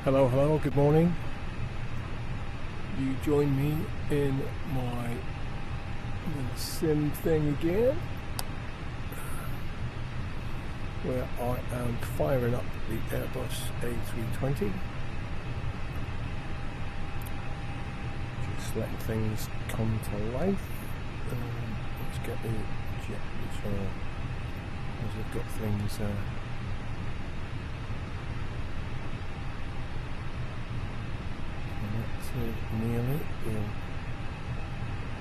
Hello, good morning. You join me in my little sim thing again, where I am firing up the Airbus A320. Just letting things come to life. Let's get the jet control, as I've got things nearly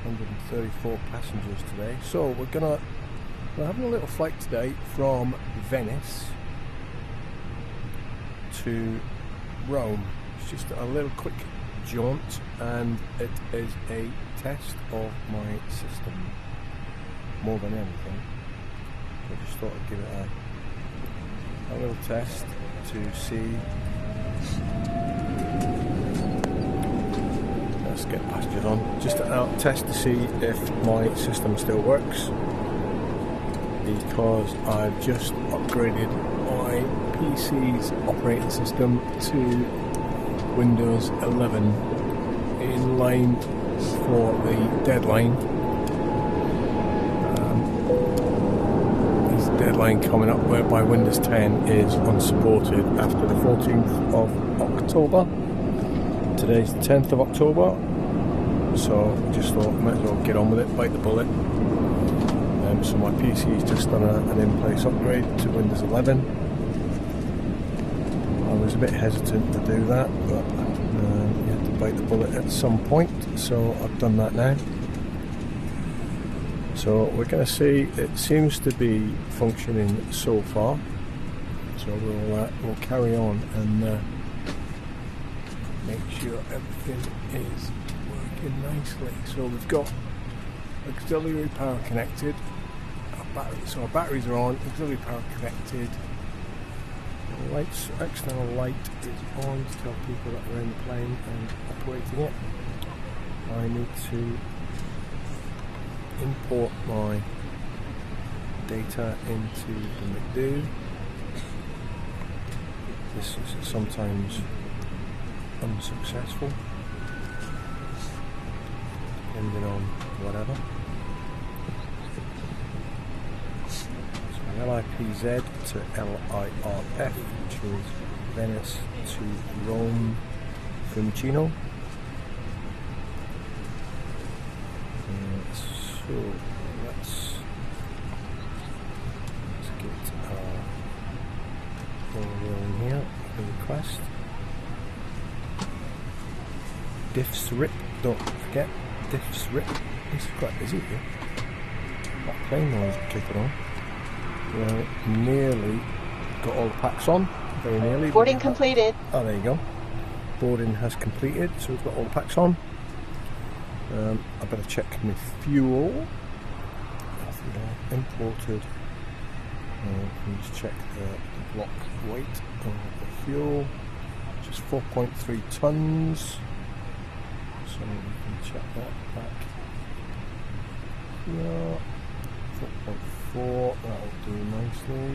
134 passengers today. So we're having a little flight today from Venice to Rome. It's just a little quick jaunt, and it is a test of my system more than anything. So I just thought I'd give it a little test to see. Let's get passengers on, just to test to see if my system still works, because I've just upgraded my PC's operating system to Windows 11 in line for the deadline. There's a deadline coming up whereby Windows 10 is unsupported after the 14th of October. Today's the 10th of October, so just thought I might as well get on with it, bite the bullet. So my PC's just done an in-place upgrade to Windows 11. I was a bit hesitant to do that, but you have to bite the bullet at some point, so I've done that now. So we're going to see, it seems to be functioning so far, so we'll carry on and make sure everything is working nicely. So we've got auxiliary power connected, so our batteries are on, auxiliary power connected, external light is on to tell people that we're in the plane and operating it. I need to import my data into the McDo. This is sometimes unsuccessful, depending on whatever. So LIPZ to LIRF, which is Venice to Rome, Fiumicino. So let's get our ball rolling here. The request. Diffs RIP, don't forget, Diffs RIP. This is quite busy here. That plane noise kicking on. We're nearly got all the packs on, very nearly. Boarding completed. Oh, there you go. Boarding has completed, so we've got all the packs on. I better check my fuel. I think I imported. Let me just check the block weight of the fuel, which is 4.3 tons. So we can check that back here. 4.4, that'll do nicely.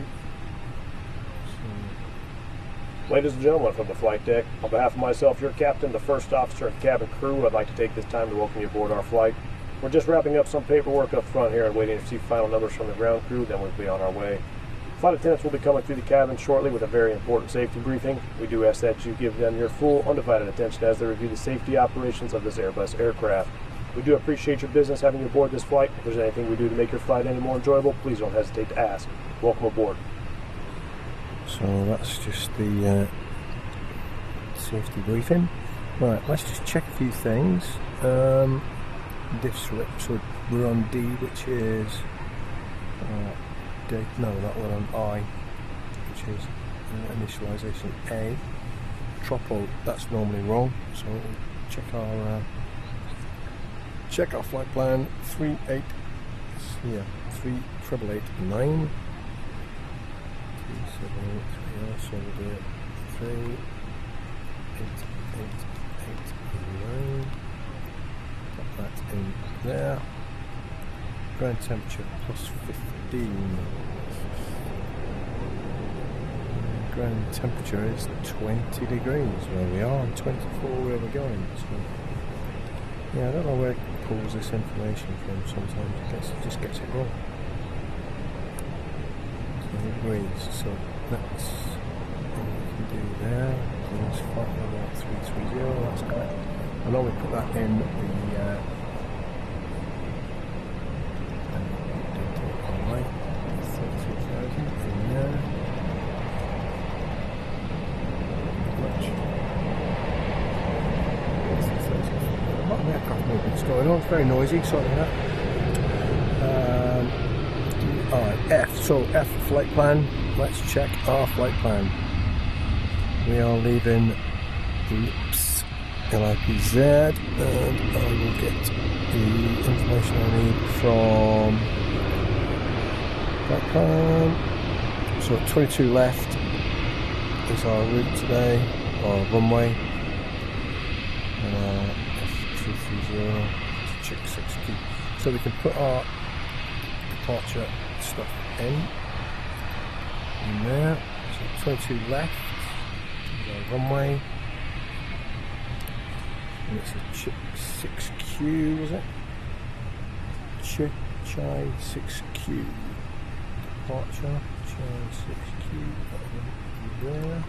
Ladies and gentlemen from the flight deck, on behalf of myself, your captain, the first officer, and cabin crew, I'd like to take this time to welcome you aboard our flight. We're just wrapping up some paperwork up front here and waiting to receive final numbers from the ground crew, then we'll be on our way. Flight attendants will be coming through the cabin shortly with a very important safety briefing. We do ask that you give them your full, undivided attention as they review the safety operations of this Airbus aircraft. We do appreciate your business having you aboard this flight. If there's anything we do to make your flight any more enjoyable, please don't hesitate to ask. Welcome aboard. So that's just the safety briefing. Right, let's just check a few things. Diffs RIP, so we're on D, which is no, that one on I, which is initialization A. Tropo, that's normally wrong, so we'll check our flight plan. 38889. 378, yeah, so we'll do it 38889. Put that in there. Ground temperature plus 15. ground temperature is 20 degrees where we are, and 24 where we're going. So yeah, I don't know where it pulls this information from. Sometimes it just gets it wrong. 20 degrees. So that's what we can do there. There's flight level 330. That's correct. I know we put that in the online. 32,000 in there. A lot of aircraft movements going on. It's very noisy, sorry about that. Alright, F. So F flight plan. Let's check our flight plan. We are leaving Oops. LIPZ, and I will get the information I need from flight plan. So 22 left is our route today, our runway, and F330 check 6Q. So we can put our departure stuff in there. So 22 left is our runway. And it's a chip 6Q, was it? Chai 6Q. Departure, Chai 6Q. There.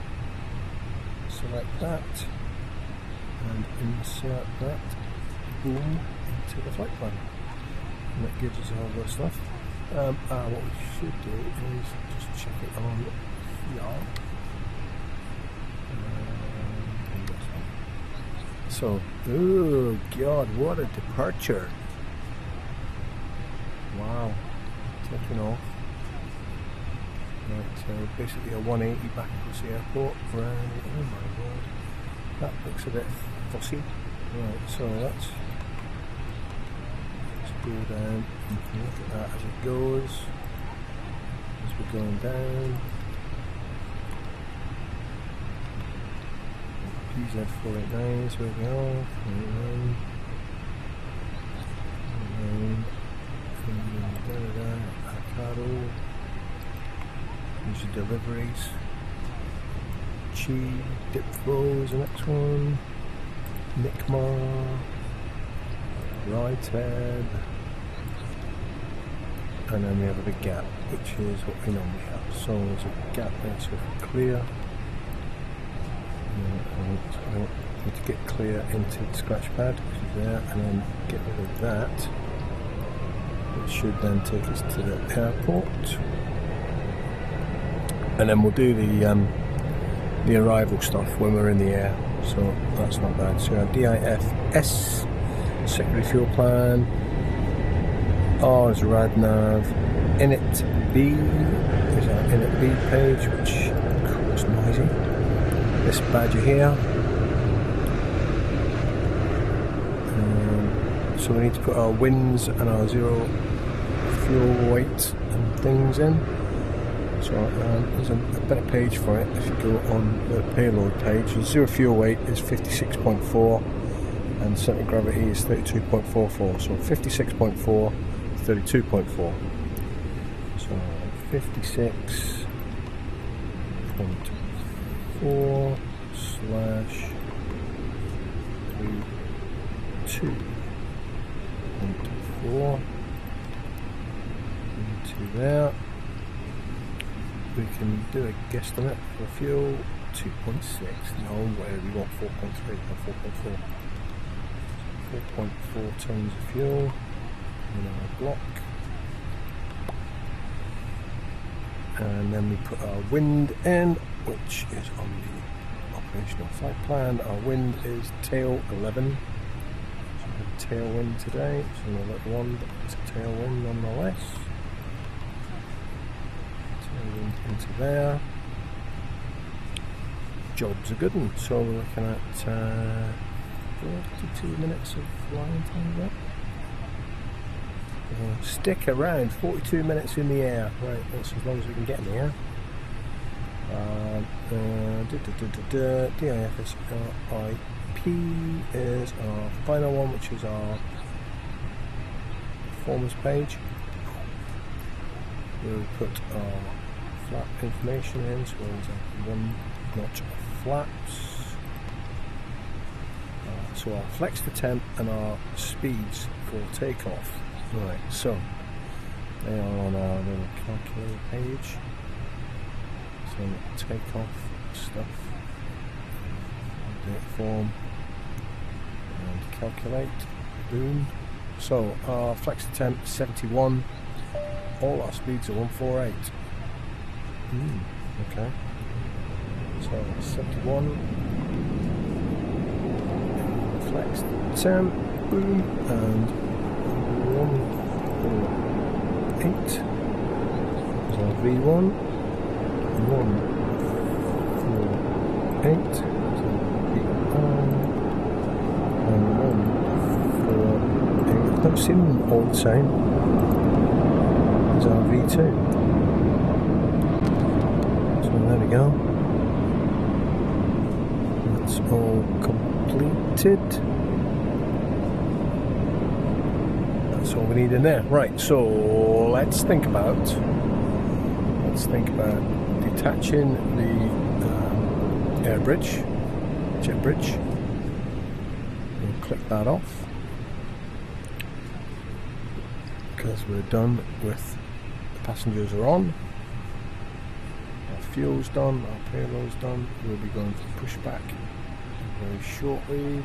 Select that. And insert that. Boom. Into the flight plan. And that gives us all the stuff. What we should do is just check it on here. So, oh god, what a departure. Wow, taking off. Right, basically a 180 back across the airport. Right, oh my god, that looks a bit fussy. Right, so let's go down and look at that as it goes. As we're going down. PZ489 is where we are. 49. Avocado. These are deliveries. Chi, Dipfo is the next one. Nikmar. Ryted. And then we have a big gap, which is what we normally have. So there's a gap there, so if we're clear. I need to get clear into the scratch pad, which is there, and then get rid of that, which should then take us to the airport, and then we'll do the arrival stuff when we're in the air, so that's not bad. So our DIFS, secondary fuel plan, R is RadNav, init B is our init B page, which of course noisy. This badger here. So we need to put our winds and our zero fuel weight and things in. So there's a better page for it if you go on the payload page. The zero fuel weight is 56.4 and center of gravity is 32.44. So 56.4, 32.4. So 56.4 slash 32.4 into there. We can do a guesstimate for fuel 2.6. No way, we want 4.3 or 4.4. 4.4 tons of fuel in our block. And then we put our wind in, which is on the operational flight plan. Our wind is tail 11. So we have tailwind today. It's another little one, but it's a tailwind nonetheless. Tailwind into there. Job's a good one. So we're looking at 42 minutes of flying time there. Stick around, 42 minutes in the air. Right, that's as long as we can get in the air. DIFSRIP is our final one, which is our performance page, where we put our flap information in, so there's a 1 notch of flaps. So our flex to temp and our speeds for takeoff. Right, so they are on our little calculator page. So takeoff stuff, update form, and calculate, boom. So our flex to temp is 71, all our speeds are 148. Okay, so 71, flex to temp, boom, and 148 is our V1, 148 is our V1, and 148, I don't see them all the same, is our V2. So there we go. That's all completed. That's all we need in there. Right, so let's think about detaching the air bridge, jet bridge. We'll click that off because we're done with the passengers are on. Our fuel's done, our payload's done. We'll be going for pushback very shortly.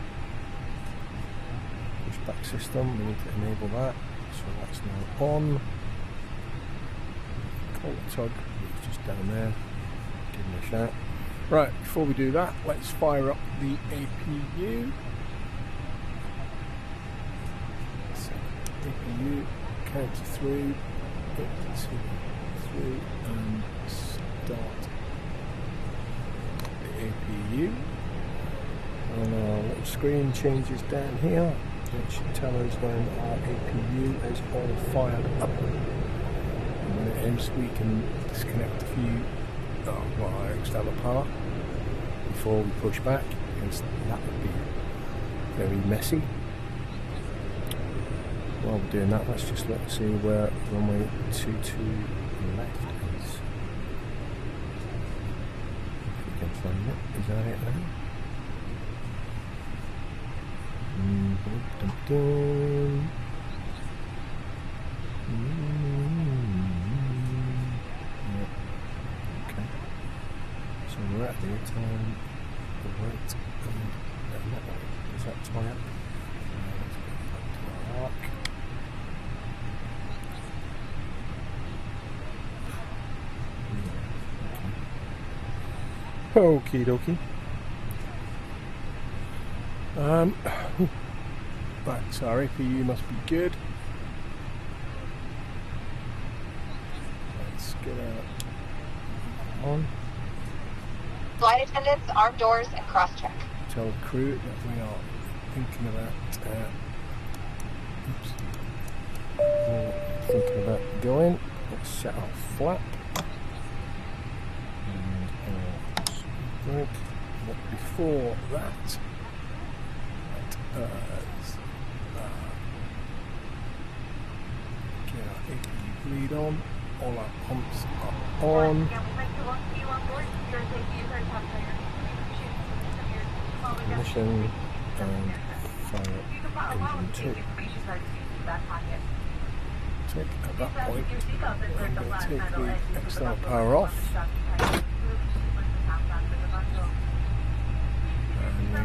Pushback system, we need to enable that, so that's now on. Call the tug, it's just down there, give him a shout. Right, before we do that, let's fire up the APU. So, APU, count to 3, 1, 2, 3, and start the APU. And our little screen changes down here, which should tell us when our APU is all fired up. And when it is, we can disconnect a few external power before we push back, because that would be very messy. While we're doing that, let's just look to see where runway 22 left is. If we can find it. Is that it now? Okay, so we're at the time, right, and that way. Is that tie up? Let's go back to our arc. Okie dokie. Right, so our APU must be good. Let's get on. Flight attendants, armed doors, and cross-check. Tell the crew that we are thinking about going. Let's set our flap. And right. But before that, get our APU bleed on. All our pumps are on. Ignition and fire engine 2. At that point, I'm going to take the external power off, and we're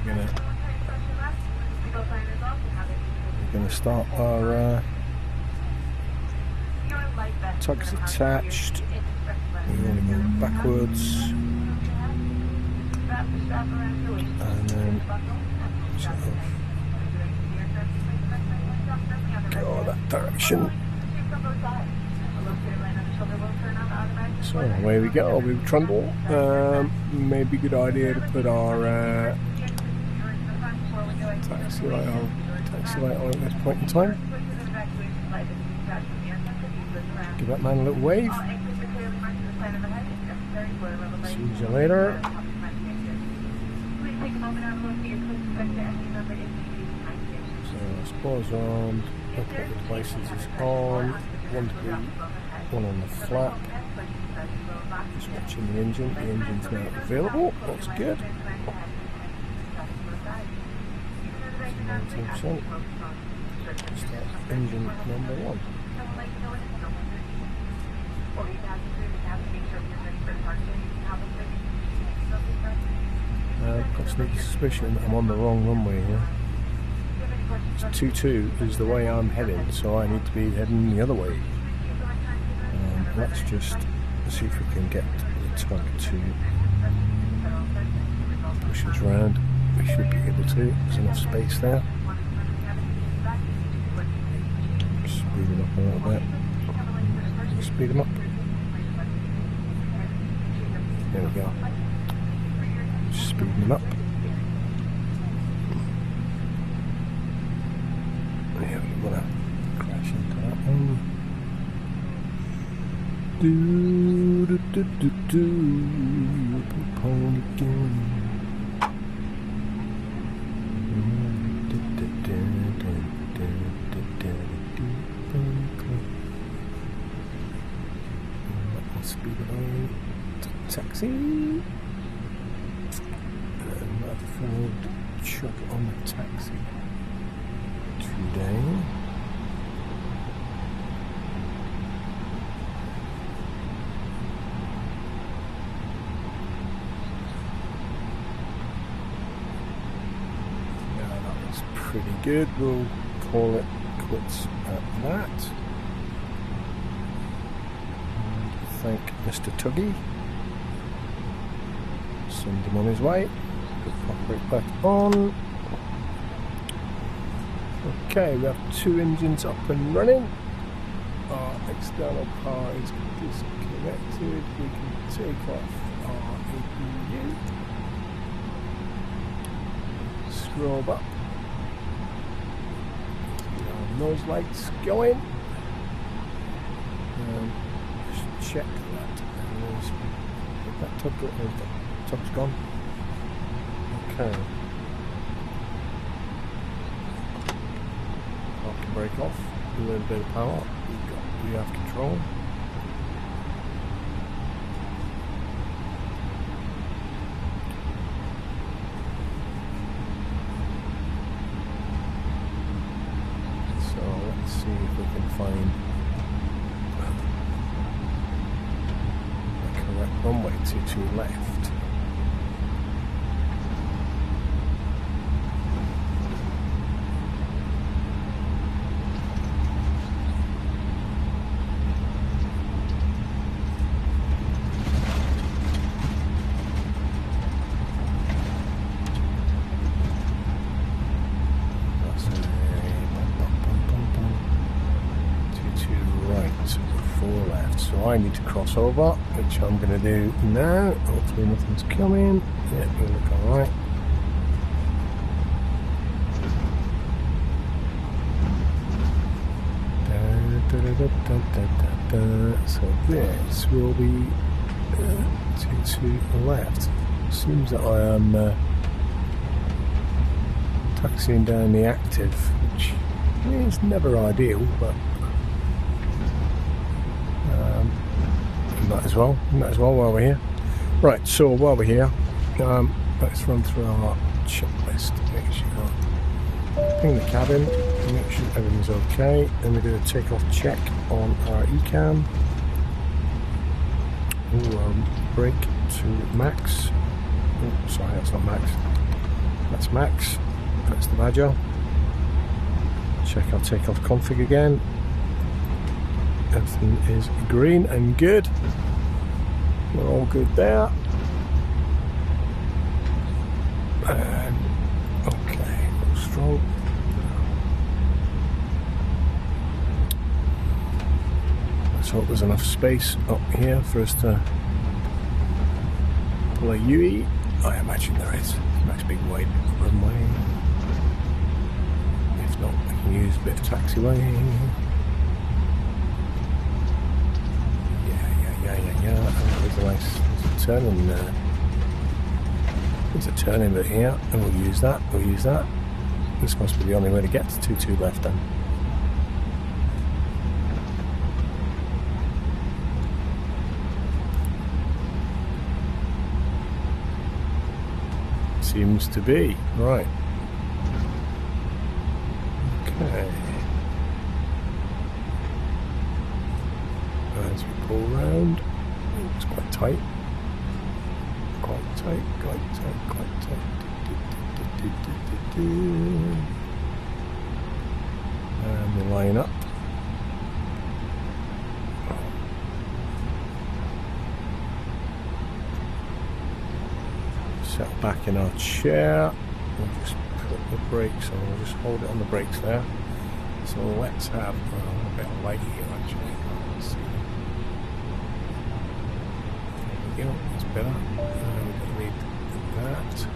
going to start our tugs attached. We're going to go backwards, and then sort of go that direction. So away we go with trundle. Maybe a good idea to put our taxi light on at this point in time. Give that man a little wave. See you later. So spores on. Operating devices is on. 1 degree, 1 on the flap. Just watching the engine. The engine's now available. That's good. 19%. Start engine number 1. I've got a sneaky suspicion that I'm on the wrong runway here. 22 is the way I'm heading, so I need to be heading the other way. Let's just see if we can get the tug to push us round. We should be able to. There's enough space there. Speed him up a little bit. Speed him up. There we go. Speeding him up. Yeah, we're gonna crash into that one. Do do do do do. Pony again. Speed it on. Taxi. Forward chuck on the taxi today. Yeah, that was pretty good. We'll call it quits at that. And thank Mr. Tuggy. Send him on his way. Pop it back on. Okay, we have 2 engines up and running. Our external power is disconnected. We can take off our APU. Scroll up. Our nose lights going. Just check that. That tug's gone. Okay. Park and brake off. A little bit of power. We have control. So let's see if we can find the correct runway to left. I need to cross over, which I'm going to do now. Hopefully nothing's coming. Yeah, we look alright. So this will be to the left. Seems that I am taxiing down the active, which is never ideal, but might as well while we're here. Right, so while we're here, let's run through our checklist. Make sure ping the cabin, make sure everything's okay. Then we do a takeoff check on our ECAM. Brake to max. Oh, sorry, that's not max. That's max. That's the Badger. Check our takeoff config again. Everything is green and good. We're all good there. Okay, strong. Let's hope there's enough space up here for us to pull a UE. I imagine there is. Nice big wide runway. If not, we can use a bit of taxiway. Yeah, there's a nice turning there. There's a turning bit here, and we'll use that. This must be the only way to get to 22 left then. Seems to be. Right. Okay. As we pull round, it's quite tight. Quite tight, quite tight, quite tight. And we line up. Settle back in our chair. We'll just put the brakes on. We'll just hold it on the brakes there. So let's have a bit of light here actually. Let's see. There we go, that's better. We need that.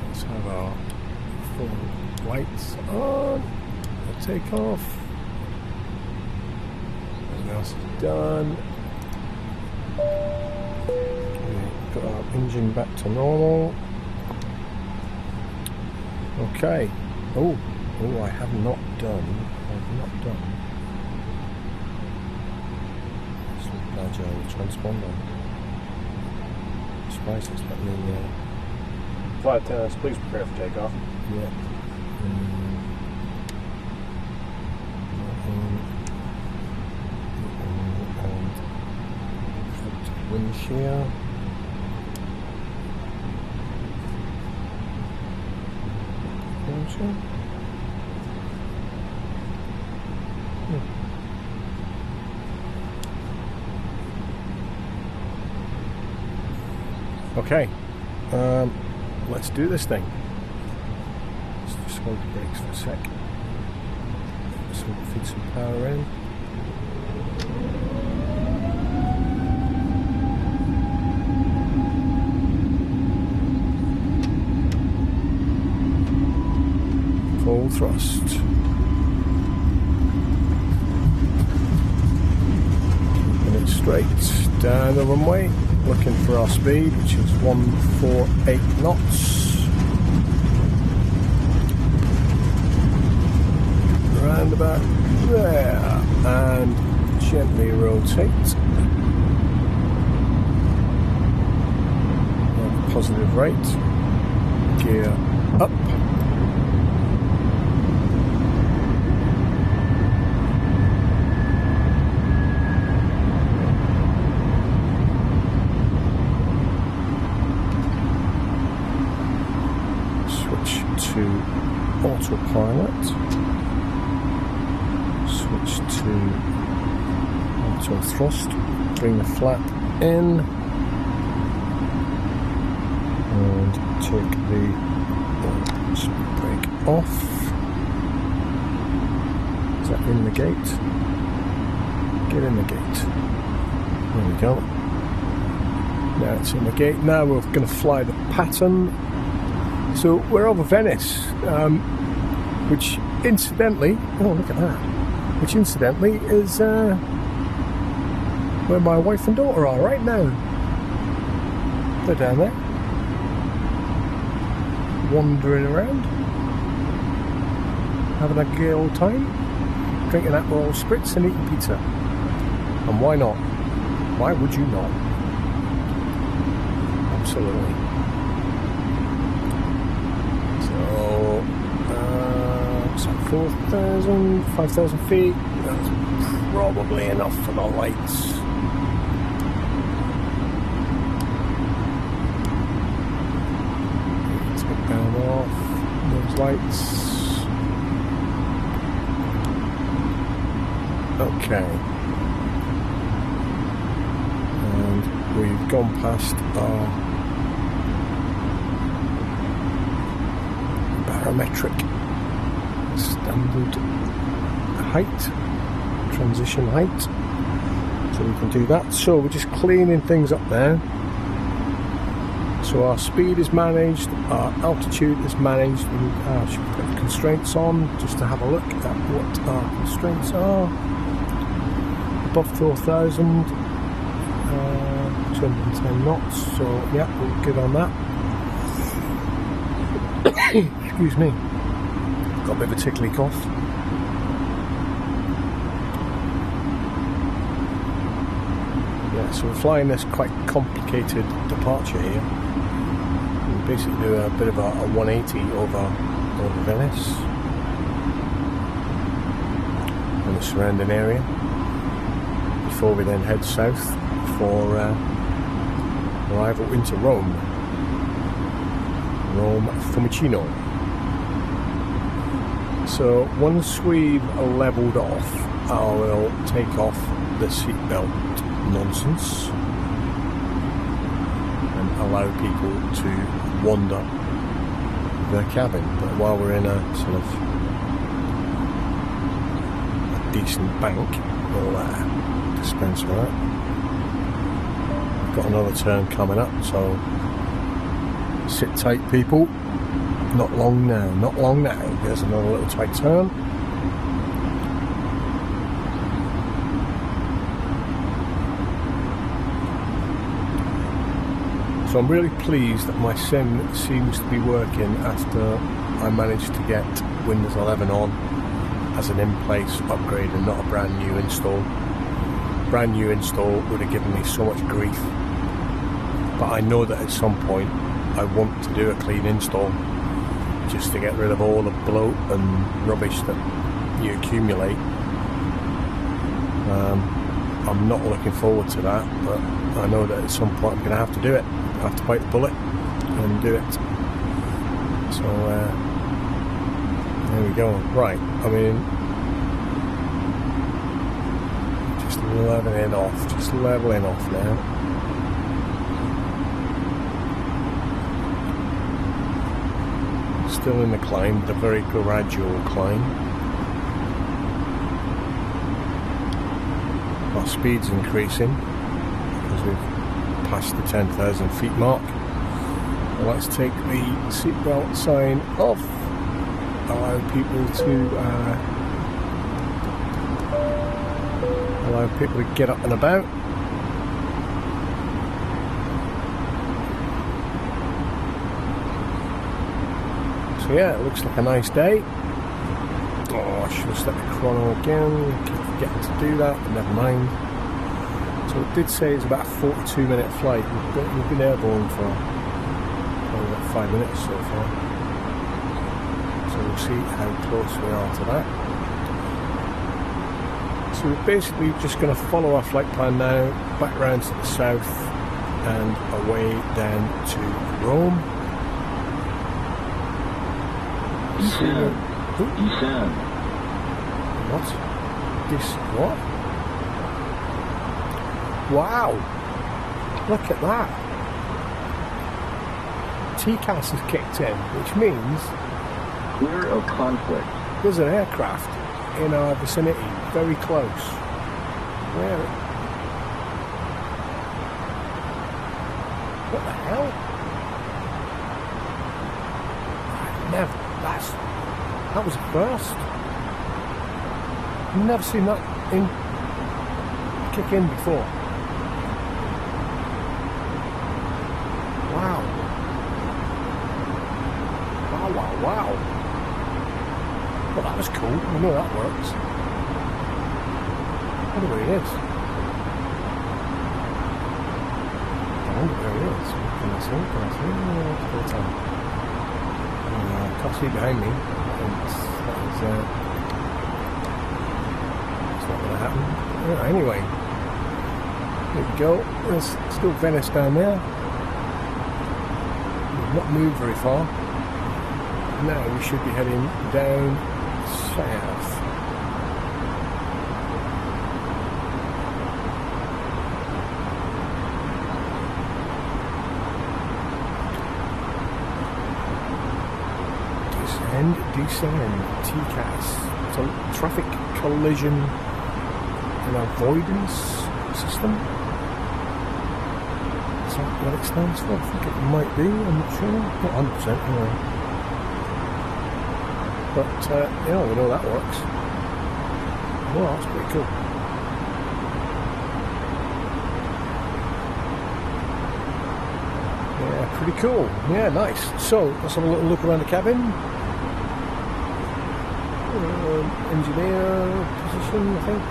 Let's have our full lights on. We'll take off. Everything else is done. Put our engine back to normal. Okay. Oh, I have not done. Some agile transponder. Surprised it's let me. Flight attendants, please prepare for takeoff. Yeah. And wind shear. Okay, let's do this thing. Let's just hold the brakes for a sec. So we'll feed some power in. Full thrust. Keeping it straight down the runway. Looking for our speed, which is 148 knots. Round about there. And gently rotate. Positive rate. Gear up. To autopilot, switch to auto thrust, bring the flap in and take the brake off. Is that in the gate? Get in the gate. There we go. Now it's in the gate. Now we're going to fly the pattern. So we're over Venice, which incidentally, oh look at that, which incidentally is where my wife and daughter are right now. They're down there, wandering around, having a gay old time, drinking Aperol Spritz and eating pizza. And why not? Why would you not? Absolutely. 4,000, 5,000 feet, that's probably enough for the lights. Take them off, those lights. Okay. And we've gone past our barometric standard height, transition height, so we can do that. So we're just cleaning things up there. So our speed is managed, our altitude is managed. We should put constraints on just to have a look at what our constraints are. Above 4,000, 210 knots, so yeah, we're good on that. Excuse me. Got a bit of a tickly cough. Yeah, so we're flying this quite complicated departure here. basically do a bit of a 180 over Venice and the surrounding area before we then head south for arrival into Rome Fiumicino. So once we've leveled off, I will take off the seatbelt nonsense and allow people to wander the cabin. But while we're in a sort of a decent bank, we'll dispense with that. We've got another turn coming up, so sit tight, people. Not long now, not long now. There's another little tight turn. So I'm really pleased that my sim seems to be working after I managed to get Windows 11 on as an in-place upgrade and not a brand new install. Brand new install would have given me so much grief. But I know that at some point I want to do a clean install just to get rid of all the bloat and rubbish that you accumulate. I'm not looking forward to that, but I know that at some point I'm going to have to do it. I have to bite the bullet and do it. So there we go. Right, I mean, just leveling off now. Still in the climb, the very gradual climb. Our speed's increasing because we've passed the 10,000 feet mark. Well, let's take the seatbelt sign off. Allow people to get up and about. So yeah, it looks like a nice day. Oh, I should have set the chrono again. Keep forgetting to do that, but never mind. So it did say it's about a 42-minute flight. We've been airborne for probably about 5 minutes so far. So we'll see how close we are to that. So we're basically just going to follow our flight plan now, back round to the south and away down to Rome. Descend. What? What? Wow! Look at that! TCAS has kicked in, which means Clear of conflict. there's an aircraft in our vicinity, very close. Where? What the hell? That was a first. I've never seen that kick in before. Wow. Wow. Well, that was cool. I know that works. I wonder where he is. Can I see? Can't see behind me. It's not going to happen. Yeah, anyway, there we go. There's still Venice down there. We've not moved very far. Now we should be heading down south. Descend, TCAS. So traffic collision and avoidance system. Is that what it stands for? I think it might be, I'm not sure. Not 100% anyway. But yeah, we know that works. Well, that's pretty cool. Yeah, pretty cool. Yeah, nice. So let's have a little look around the cabin. Engineer position, I think.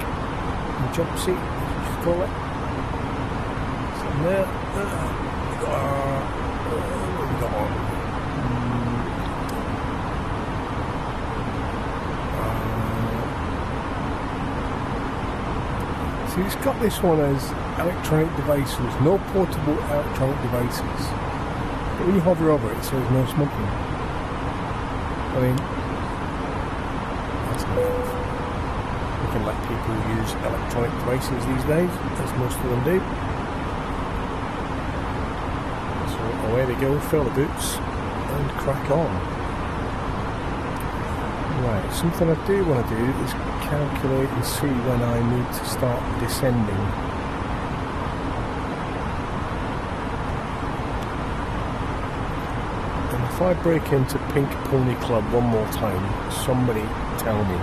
The jump seat, you should call it. Sitting there. We got See, it's got this one as electronic devices, no portable electronic devices. But when you hover over it, it says no smoking. I mean, that's enough. We can let people use electronic devices these days, as most of them do. So away they go, fill the boots, and crack on. Right, something I do want to do is calculate and see when I need to start descending. And if I break into Pink Pony Club one more time, somebody tell me,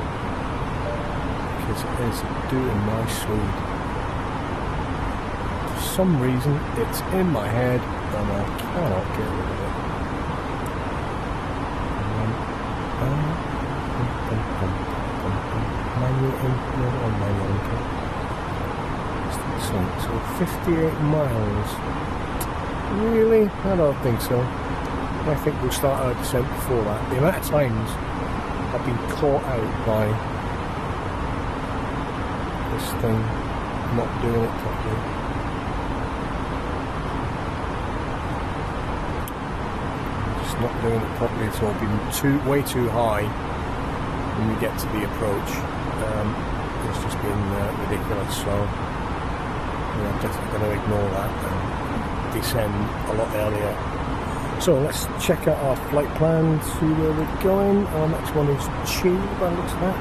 because it is doing my sweet. For some reason it's in my head and I cannot get rid of it. Manual input. So 58 miles. Really? I don't think so. I think we'll start our descent before that. The amount of times I've been caught out by this thing not doing it properly. Just not doing it properly at all. Been way too high when we get to the approach. It's just been ridiculous, so I'm definitely going to ignore that and descend a lot earlier. So let's check out our flight plan, see where we're going. Our next one is Chi, by the looks of that,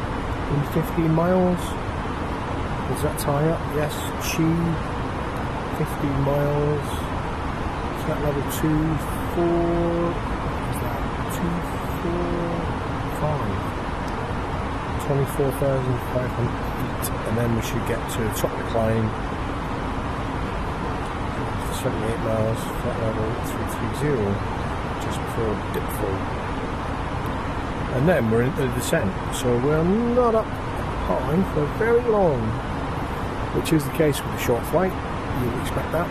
in 15 miles. Does that tie up? Yes, Chi, 15 miles. Is that level 2, 4? Is that 2, 4, 5? 24,500 feet, and then we should get to the top of the climb. 78 miles, flight level 330, just before dipfall. And then we're into the descent, so we're not up high for very long, which is the case with a short flight. You would expect that.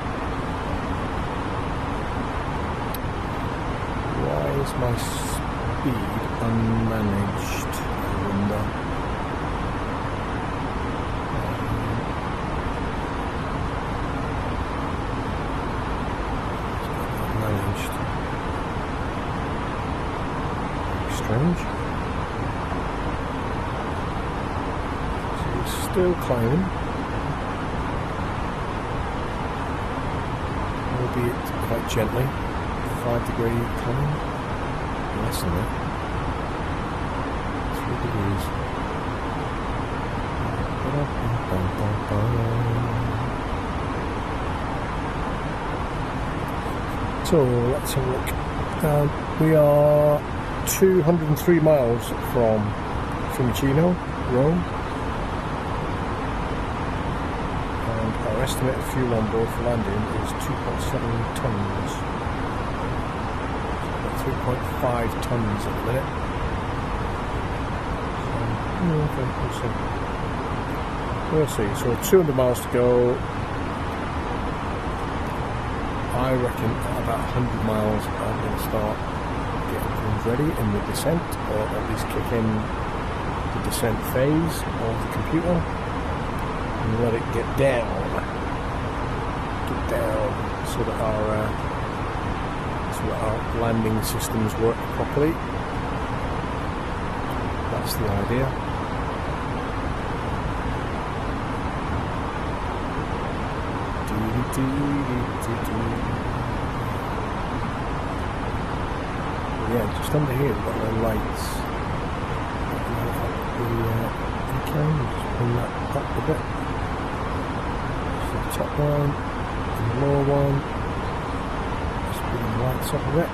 Why is my speed unmanaged? I wonder. Strange. So we're still climbing, albeit quite gently. 5-degree climb, less than that. 3 degrees. So let's have a look. We are 203 miles from Fiumicino, Rome, and our estimated fuel on board for landing is 2.7 tonnes, so 3.5 tonnes at the minute. We'll see. So 200 miles to go. I reckon at about 100 miles I'm going to start getting things ready in the descent, or at least kick in the descent phase of the computer and let it get down so that our landing systems work properly. That's the idea. Yeah, just under here we've got the lights. Okay, just bring that up a bit. So the top one and the lower one. Just bring the lights up a bit.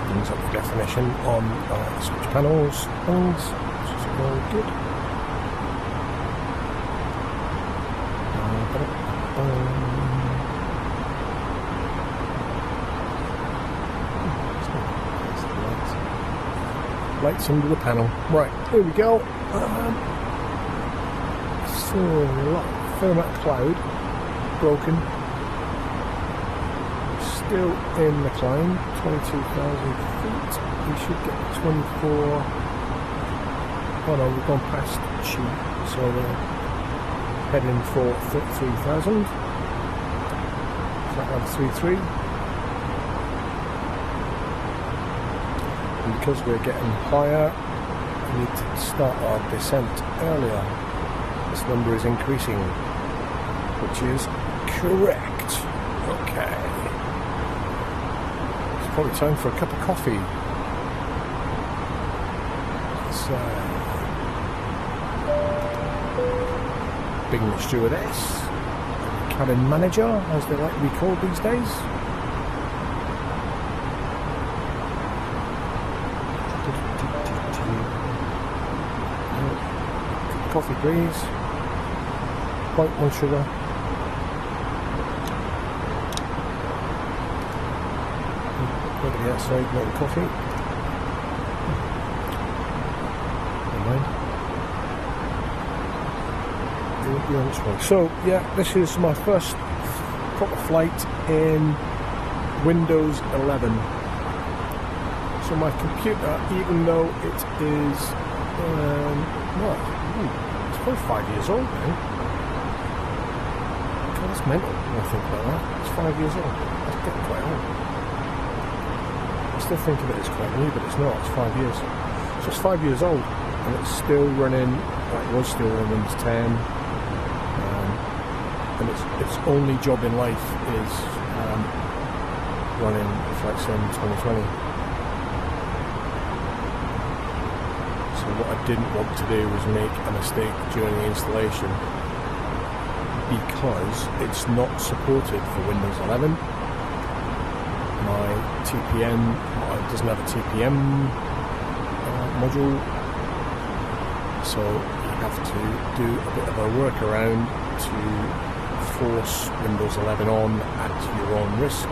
Brings up the definition on the switch panels, things, which is very good. Lights under the panel. Right, here we go. So fair amount of cloud, broken. Still in the climb, 22,000 feet. We should get 24. Oh no, we've gone past Chi, so we're heading for 33,000. Flat 33. And because we're getting higher, we need to start our descent earlier. This number is increasing, which is correct. Okay. It's probably time for a cup of coffee. So, Bing stewardess, cabin manager, as they like to be called these days. Coffee, please. White, 1 sugar. Nobody outside making coffee. Never mind. It won't be on this one. So, yeah, this is my first proper flight in Windows 11. So my computer, even though it is, it's probably 5 years old now. God, that's mental when I think about that. It's 5 years old. That's getting quite old. I still think of it as quite new, but it's not. It's 5 years. So it's 5 years old, and it's still running, like it was still running Windows 10. And its only job in life is running Flight Sim 2020. So what I didn't want to do was make a mistake during the installation, because it's not supported for Windows 11. My TPM doesn't have a TPM module, so you have to do a bit of a workaround to force Windows 11 on at your own risk.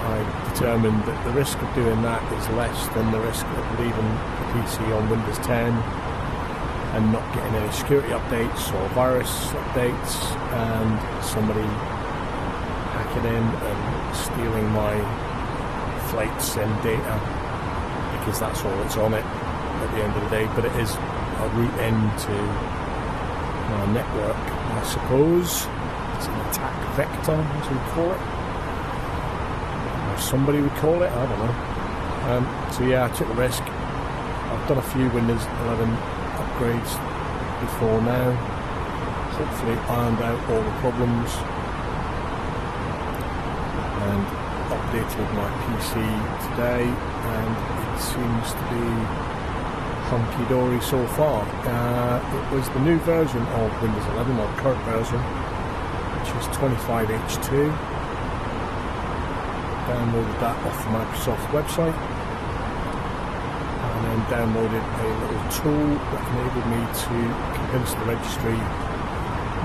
I determined that the risk of doing that is less than the risk of leaving the PC on Windows 10 and not getting any security updates or virus updates and somebody hacking in and stealing my flight sim data, because that's all that's on it at the end of the day. But it is a route into my network, I suppose. It's an attack vector, as we call it, or somebody would call it, I don't know. So yeah, I took the risk. I've done a few Windows 11 upgrades before now, hopefully ironed out all the problems and updated my PC today, and it seems to be hunky-dory so far. It was the new version of Windows 11, or the current version, which is 25H2. Downloaded that off the Microsoft website, and then downloaded a little tool that enabled me to convince the registry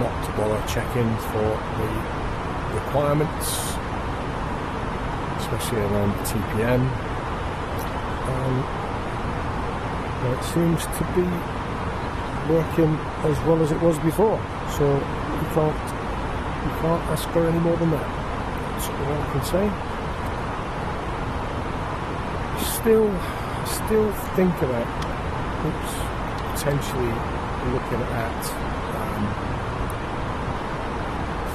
not to bother checking for the requirements, especially around the TPM. Well, it seems to be working as well as it was before, so you can't ask for any more than that. That's all I can say. Still think about potentially looking at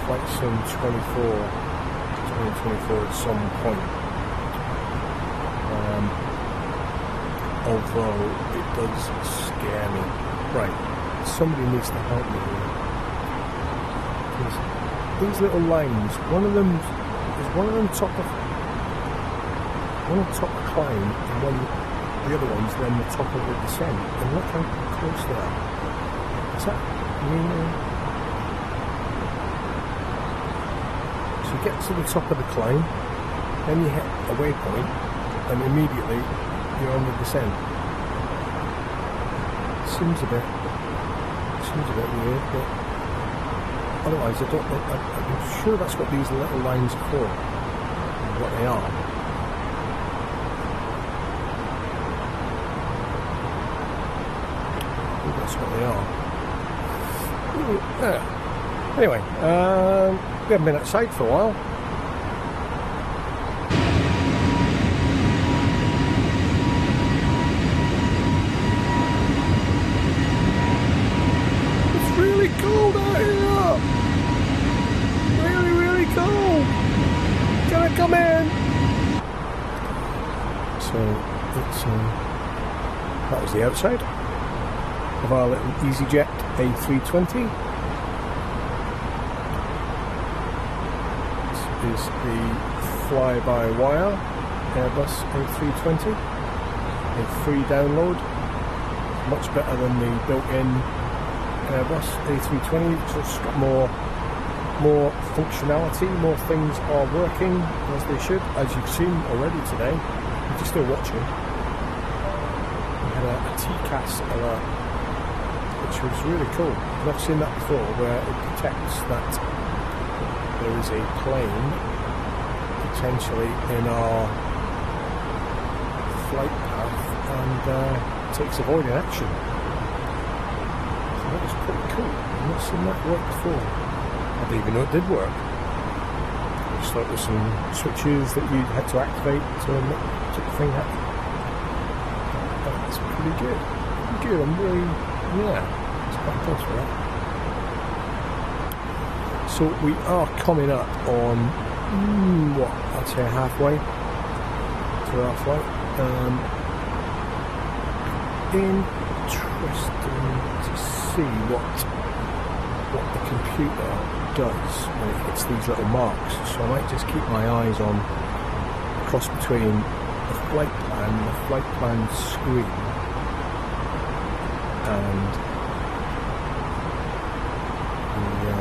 Flight Sim 2024 at some point. Although it does scare me. Right, somebody needs to help me here. These little lines, one of them top of climb, and then the other one's then the top of the descent. And look how close they are. Is that really? So you get to the top of the climb, then you hit a waypoint, and immediately you're on the descent. Seems a bit weird, but otherwise I don't know. I'm sure that's what these little lines are for, and what they are. I think that's what they are. Yeah. Anyway, we haven't been outside for a while. It's really cold out here. Really, really cold. Can I come in? So it's that was the outside of our little EasyJet A320. This is the fly-by-wire Airbus A320. A free download, much better than the built-in Airbus A320. So it's got more functionality, more things are working as they should, as you've seen already today. If you're still watching, we had a TCAS alert, which was really cool. I've never seen that before, where it detects that there is a plane potentially in our flight path and takes avoiding action. So that was pretty cool. I've not seen that work before. I didn't even know it did work. I just thought there were some switches that you had to activate to make the thing happen. That's pretty good. Pretty good. I'm really, it's quite close for that. So we are coming up on, I'd say halfway through our flight. Interesting to see what the computer does when it hits these little marks. So I might just keep my eyes on the cross between the flight plan and the flight plan screen and the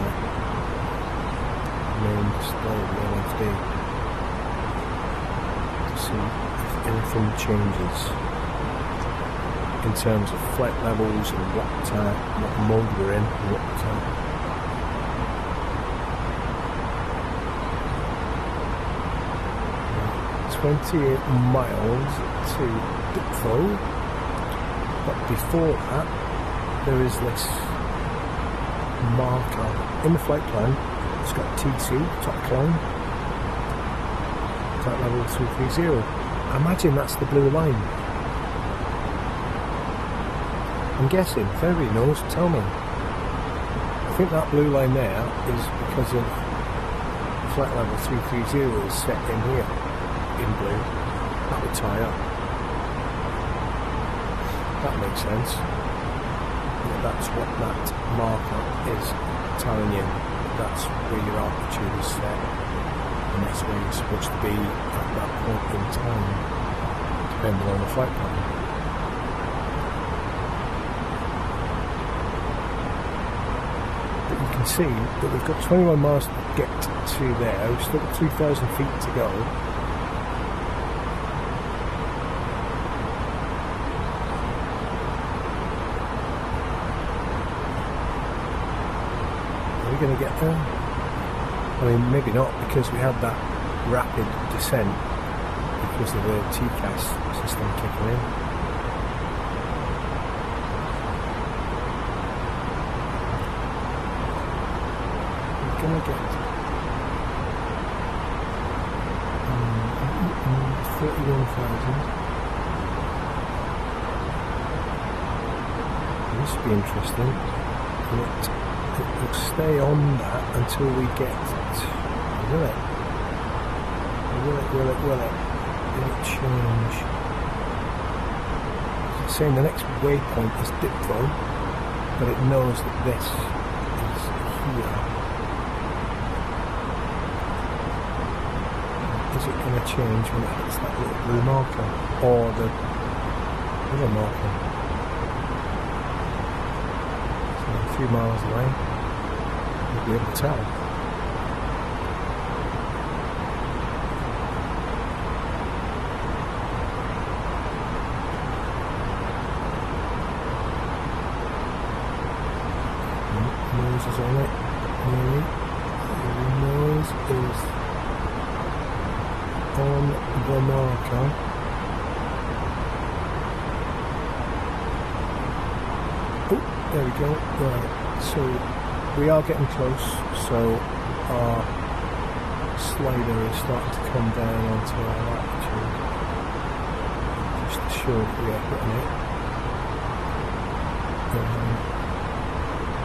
main display, the LFD, to see if anything changes in terms of flight levels and what mode we're in and what 28 miles to Dipfo, but before that there is this marker in the flight plan. It's got TC, top climb, flight level 330. I imagine that's the blue line. I'm guessing, if anybody knows, tell me. I think that blue line there is because of flight level 330 is set in here, in blue. That would tie up. That makes sense. Yeah, that's what that marker is telling you. That's where your altitude is set, and that's where you're supposed to be at that point in time, depending on the flight plan. See that we've got 21 miles to get to there. We've still got 3,000 feet to go. Are we going to get there? I mean, maybe not, because we had that rapid descent because of the TCAS system kicking in. Gonna get 31,000. This will be interesting. It will stay on that until we get. Will it? Will it change? It's saying the next waypoint is Dipfo, but it knows that this is here. Is it going to change when it hits that little blue marker or the other marker? So a few miles away, we'll be able to tell. Nose is on it, nearly. The nose is on the marker. Oh, there we go. Right, so we are getting close, so our slider is starting to come down onto our altitude, just to show that we are hitting it.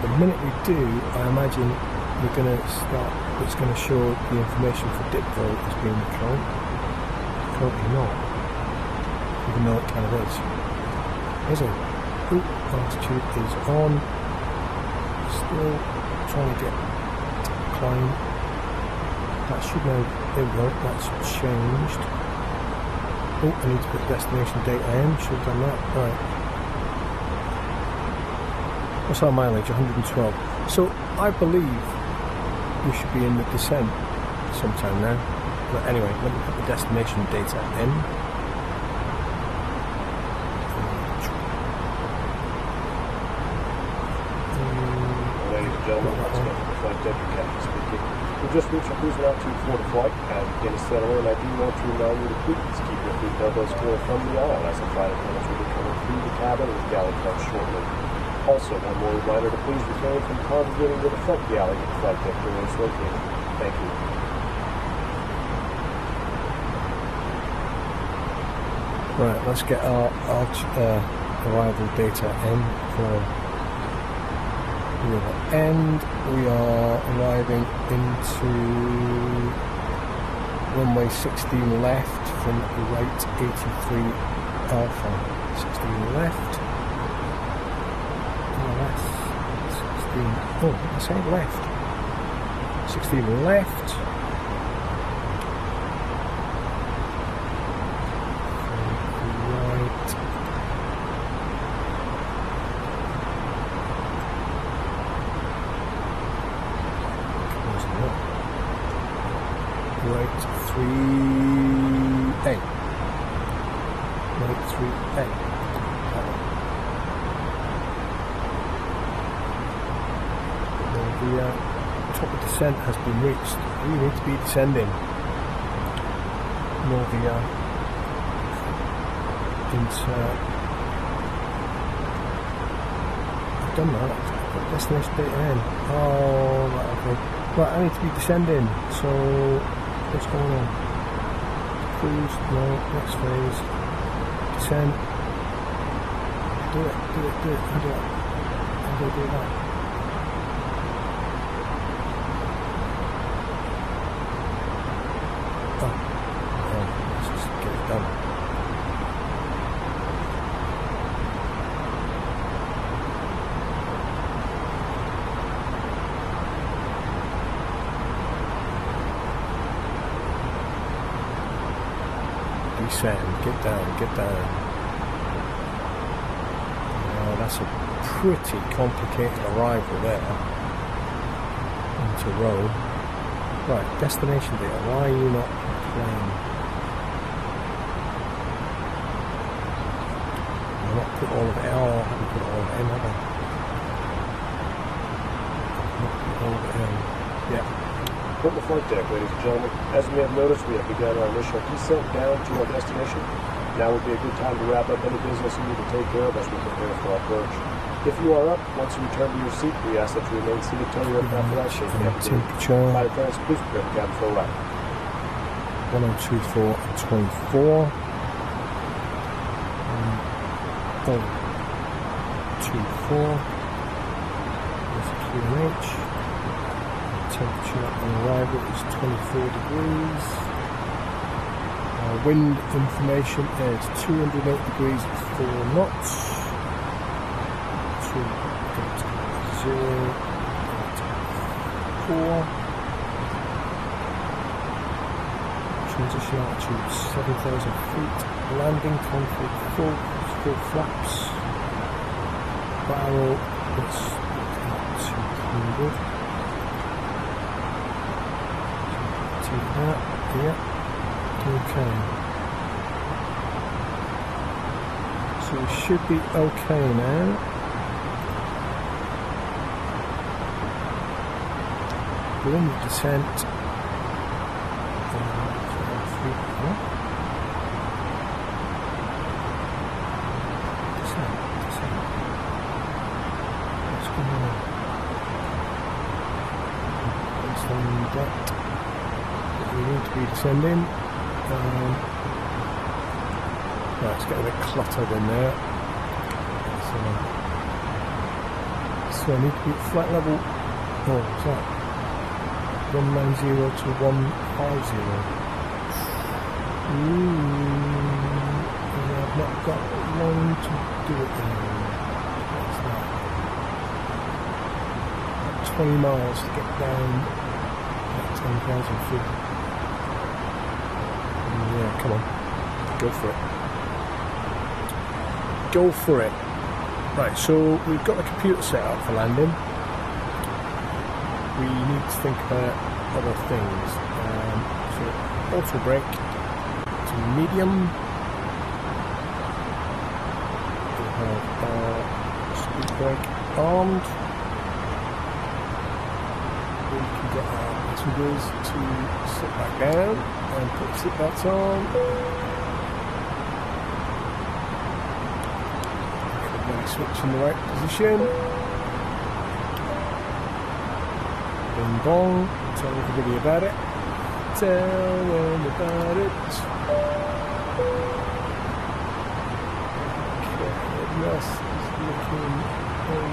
The minute we do, I imagine we're going to start, it's going to show the information for dip volt as being the current. Currently not, even though it kind of is. Is it? Ooh, altitude is on. Still trying to get climb. That should now, there we go, that's changed. Oh, I need to put destination data in, should have done that. Right. What's our mileage? 112. So I believe we should be in the descent sometime now. But anyway, let me put the destination data in. Ladies and gentlemen, let's get to the flight deck. Captain speaking. We've just reached our cruising altitude for the flight, and begin to settle in. I do want to remind you to please keep your feet elbows clear from the aisle as the flight attendants will be coming through the cabin with galley carts shortly. Also, one more reminder to please refrain from congregating with the front galley at the flight deck where it's located. Thank you. Right, let's get our arrival data in for the other end. We are arriving into runway 16 left from right 83 Alpha. 16 left. Left. 16. Oh, I say left. 16 left. Right 3A. Right 3A. The top of descent has been reached. We need to be descending. Novia into. I've done that. I've got destination data in. Oh, right, okay. Right, I need to be descending. So, what's going on? Cruise, no, next phase. Descent. Do it. How do I do that? Let's just get it done. Descend, get down. That's a pretty complicated arrival there into Rome. Right, destination data. Why are you not playing? I've not put all of it. Oh, I haven't put all of it in, have I? Not put all of it in. Yeah. From the flight deck, ladies and gentlemen, as you may have noticed, we have begun our initial descent down to our destination. Now would be a good time to wrap up any business you need to take care of as we prepare for our approach. If you are up, once you return to your seat, we ask that you remain seated until your aircraft arrives safely. Temperature. Flight attendants, please prepare the cabin for a ride. 1024 and 24. 24. There's a QNH. Temperature on arrival is 24 degrees. Wind information is 208 degrees at 4 knots. 2.0.4. Transition altitude 7,000 feet. Landing config full flaps. Barrel is 200. Yeah, okay. So we should be okay now. We're in the descent. Descent. What's going on? to be descending. Right, it's getting a bit cluttered in there. So I need to be at flight level. Oh, what's that? 190 to 150. And I've not got long to do it in. What's that? About 20 miles to get down at 10,000 feet. Yeah, come on. Go for it. Go for it. Right, so we've got the computer set up for landing. We need to think about other things. So auto brake to medium. We have our speed brake armed. We can get our passengers to sit back down and put the seatbelts on. Switch in the right position. Bing bong. Tell everybody about it. Tell them about it. Okay, yes, it's looking okay.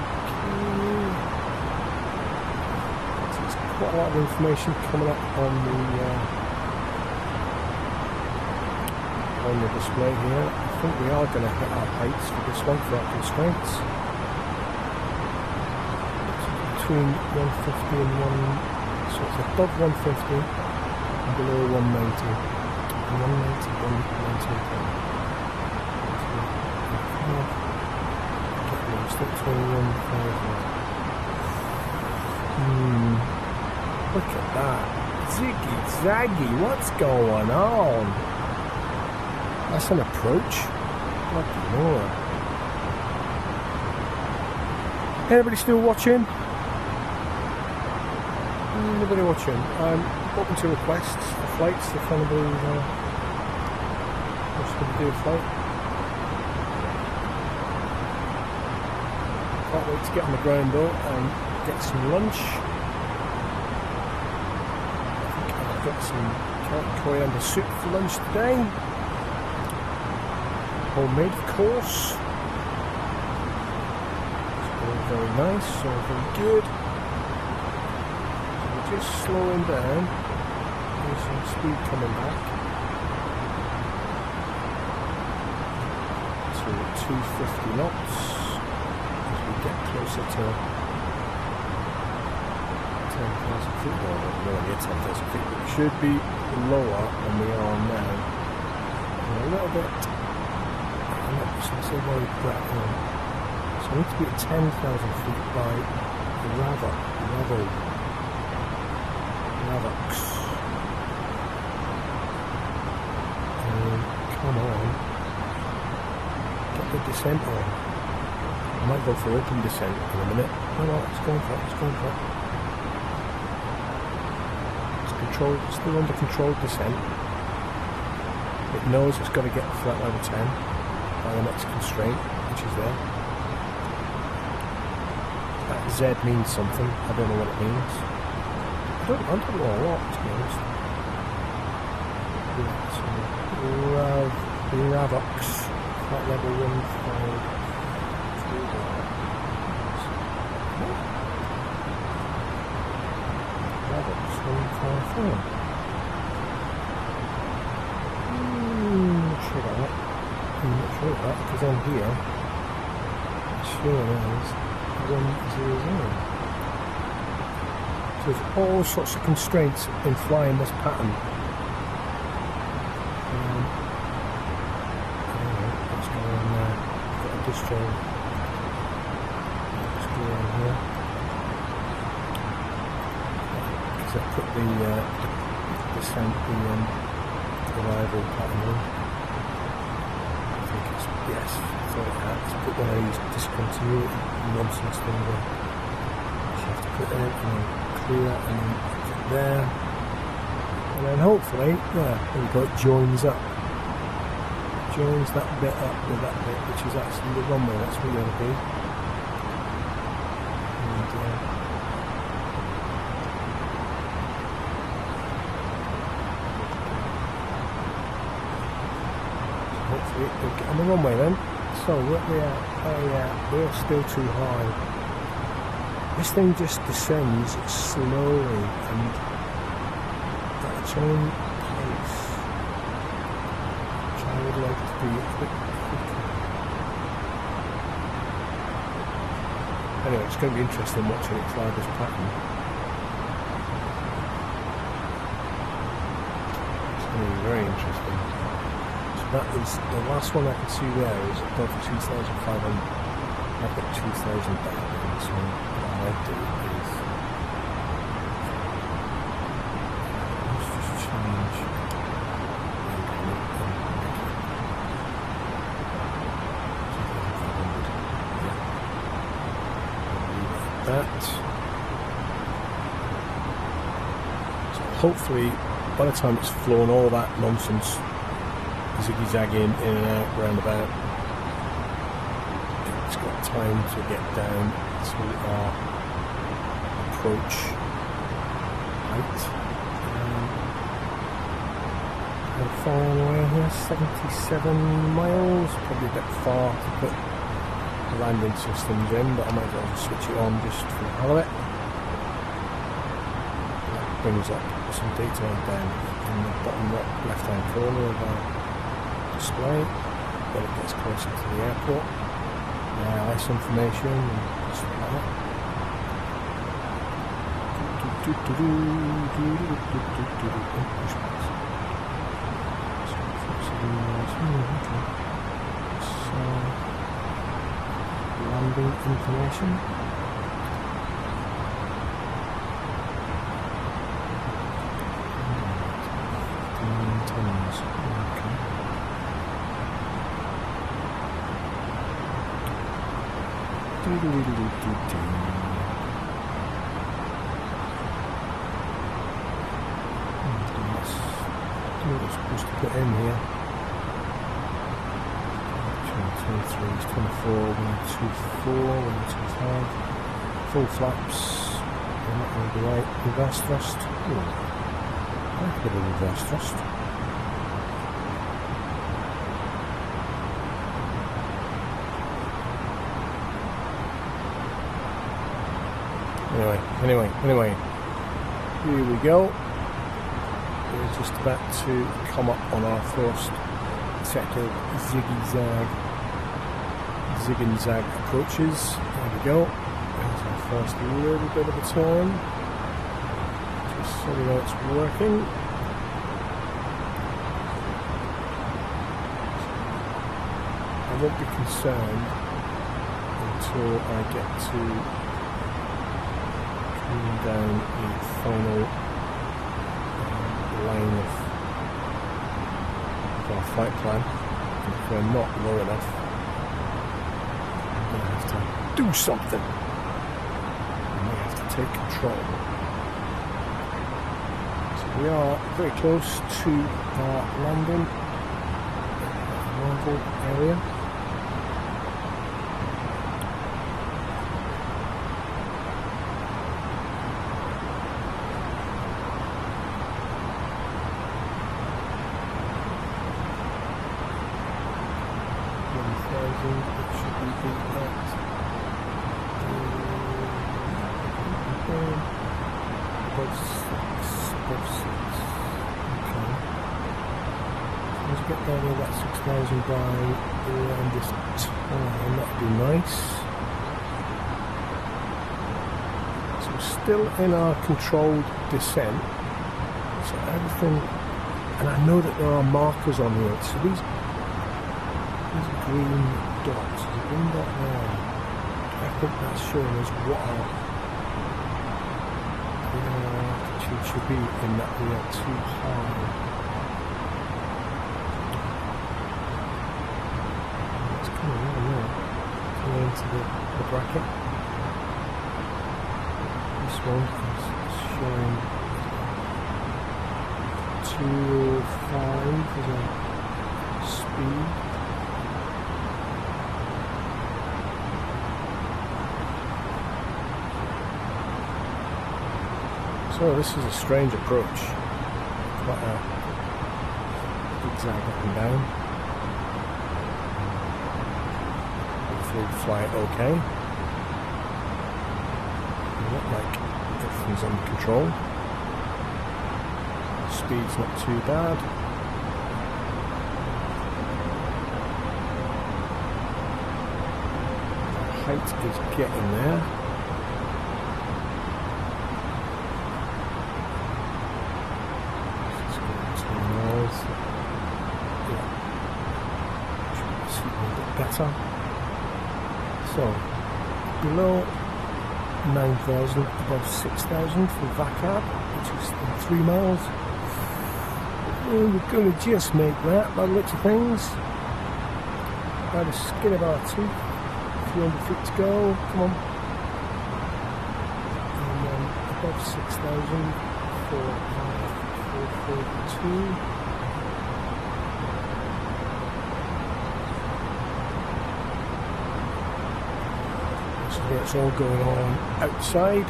So there's quite a lot of information coming up on the display here. I think we are going to hit our heights for this one for our constraints. So between 150 and 1, so it's above 150 and below 190. 190, 190. Get 21,500. Look at that. Ziggy zaggy, what's going on? That's an approach. Bloody Lord. Anybody still watching? Anybody watching? I'm open to requests for flights if anybody wants to do a flight. Can't wait to get on the ground though and get some lunch. I think I've got some coriander soup for lunch today. Homemade, of course. It's all very nice, all very good. So we're just slowing down. There's some speed coming back to 250 knots as we get closer to 10,000 feet. Well, nowhere near 10,000 feet, but we should be lower than we are now. And a little bit. So I need to be at 10,000 feet by the Ravox. Come on. Get the descent on. I might go for open descent in a minute. No, it's going for it, it's going for it. It's controlled, it's still under controlled descent. It knows it's got to get to flight level 10. By the next constraint, which is there. That Z means something. I don't know what it means. I don't know a lot, to be honest. Yeah, so Ravox, flight level 153. Ravox 154. Not sure about that. I'm not sure of that because on here it's showing as 100. So there's all sorts of constraints in flying this pattern. I don't know what's going on there. Got a discharge. What's going on here? Because I put the descent, the arrival pattern in. Yes, so I had to put one of these discontinuity nonsense things in. So you have to put it in and then clear and then put it there. And then hopefully, there we go, it joins up. Joins that bit up with that bit, which is actually the runway, that's where we're going to be. And hopefully it'll get on the runway then. So what we are, oh yeah, we're still too high. This thing just descends slowly and at its own pace, which I would like to be a bit quicker. Anyway, it's going to be interesting watching it fly this pattern. It's going to be very interesting. So that is, the last one I can see there is above 2,500. I've got 2,000 back in this one. What I might do is, let's just change that. So hopefully by the time it's flown all that nonsense ziggy-zagging in and out round about, it's got time to get down to our approach height. How far away here? 77 miles, probably a bit far to put landing systems in, but I might as well switch it on just for the hell of it. That brings up some detail down in the bottom left hand corner of our display when it gets closer to the airport. Ice information and stuff like that. Landing information. Tons. Okay. What we're supposed to put in here. 23, 24, 124, 125, full flaps, and that will be right, reverse thrust, a bit of reverse thrust. Anyway, here we go. We're just about to come up on our first set of zig and zag approaches. There we go. There's our first little bit of a turn, just so we know it's working. I won't be concerned until I get to come down the final line of our flight plan. And if we're not low enough, I'm going to have to do something. And we have to take control. So we are very close to our landing arrival area. Get down to about 6,000 by around this time, that'd be nice. So we're still in our controlled descent, so everything, and I know that there are markers on here, so these green dots, there's a green dot there, I think that's showing us what our altitude should be, in that we are too high. Into the bracket. This one is showing 205 as a speed. So this is a strange approach. Quite a zigzag up and down. hopefully fly it okay. Look like everything's under control. Speed's not too bad. Height is getting there. Let's go to miles. Yeah. Should be suiting a bit better. So, below 9,000, above 6,000 for VACAB, which is 3 miles. We're going to just make that by the looks of things. By the skin of our teeth. 200 feet to go, come on. And then above 6,000 for 442. So that's all going on outside.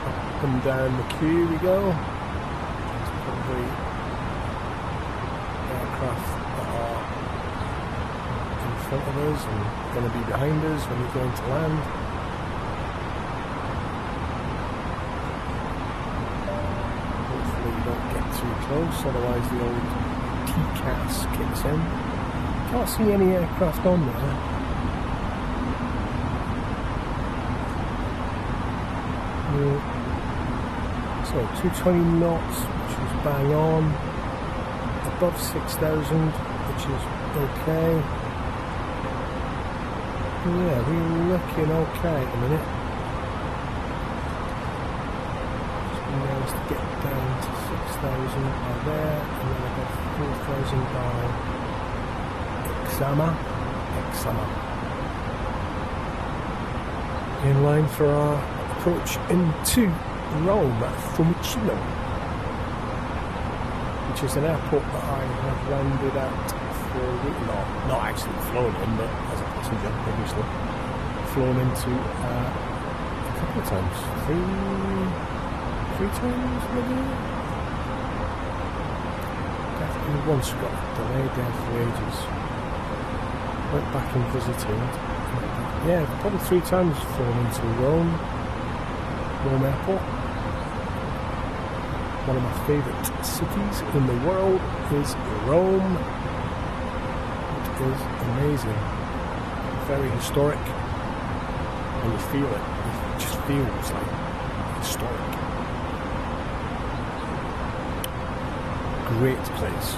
Up and down the queue we go. It's probably aircraft that are in front of us and going to be behind us when we're going to land. Hopefully we don't get too close, otherwise the old TCAS kicks in. Can't see any aircraft on there. So 220 knots, which is bang on. Above 6,000, which is okay. Yeah, we're looking okay at the minute. Just managed to get down to 6,000 by there, and then above 4,000 by Exama. In line for our approach into Rome at Fiumicino, which is an airport that I have landed at for a week. Not actually flown in, but as a passenger, obviously. Flown into a couple of times. Three times, maybe? Definitely once got delayed there for ages. Went back and visited. Yeah, probably 3 times flown into Rome Airport. One of my favourite cities in the world is Rome. It is amazing. Very historic. And you feel it. It just feels like historic. Great place.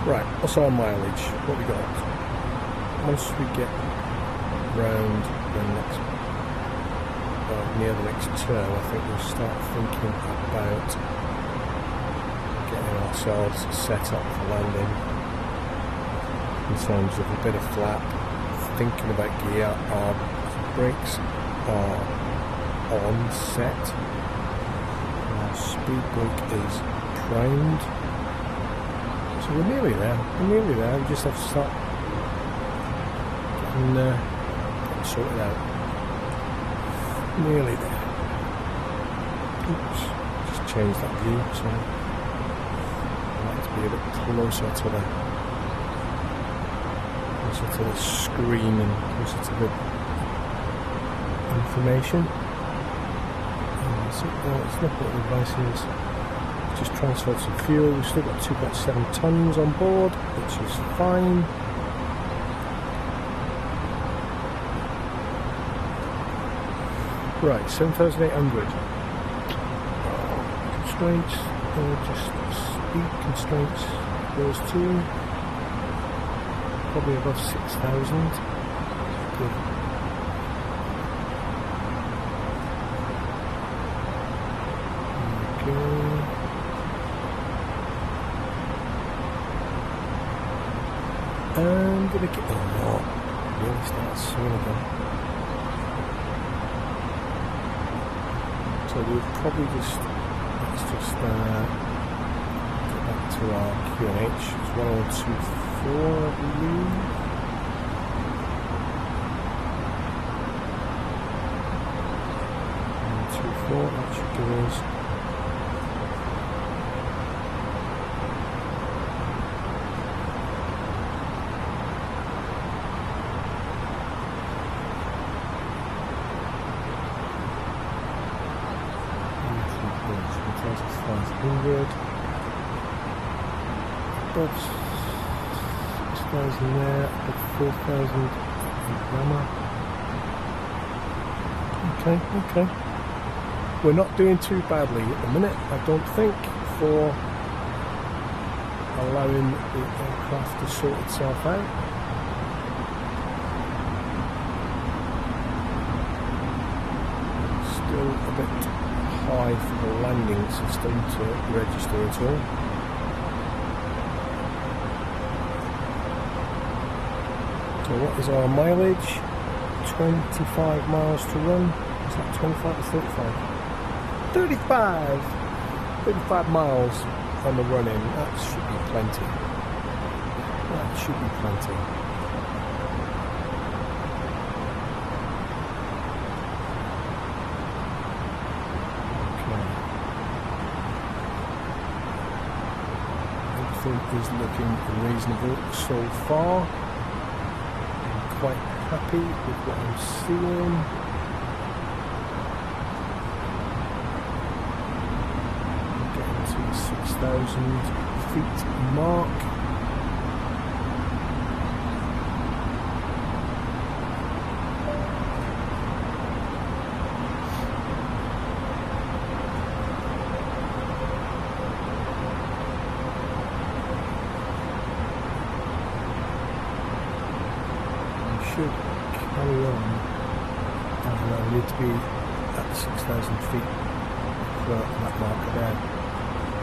Right, what's our mileage? What we got? Once we get round the next near the next turn, I think we'll start thinking about getting ourselves set up for landing in terms of a bit of flap, thinking about gear. Our brakes are on set, our speed brake is primed, so we're nearly there, we just have to start getting sorted out. Nearly there. Oops, just changed that view, so I like to be a bit closer to the screen and closer to the information. So let's look at the devices. Just transferred some fuel. We've still got 2.7 tons on board, which is fine. Right, 7,800. Constraints, just speed constraints, those two. Probably above 6,000. Good. Okay. And did I get really start soon again. So we'll probably just, let's just get back to our QNH. It's 1024, I believe. That should give us 600. Above 6,000 there, above 4,000 grammar. Okay. We're not doing too badly at the minute, I don't think, for allowing the aircraft to sort itself out. Still a bit high for the landing system to register at all. So what is our mileage? 25 miles to run. Is that 25 or 35? 35 miles on the run in. That should be plenty. That should be plenty. Okay. Everything is looking reasonable so far. I'm quite happy with what I'm seeing. Getting to the 6,000 feet mark. Should carry on. I need to be at 6,000 feet for that marker there.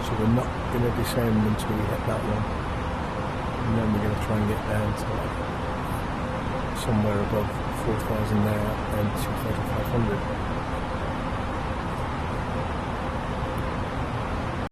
So we're not going to descend until we hit that one. And then we're going to try and get down to like somewhere above 4,000 there and 2,500.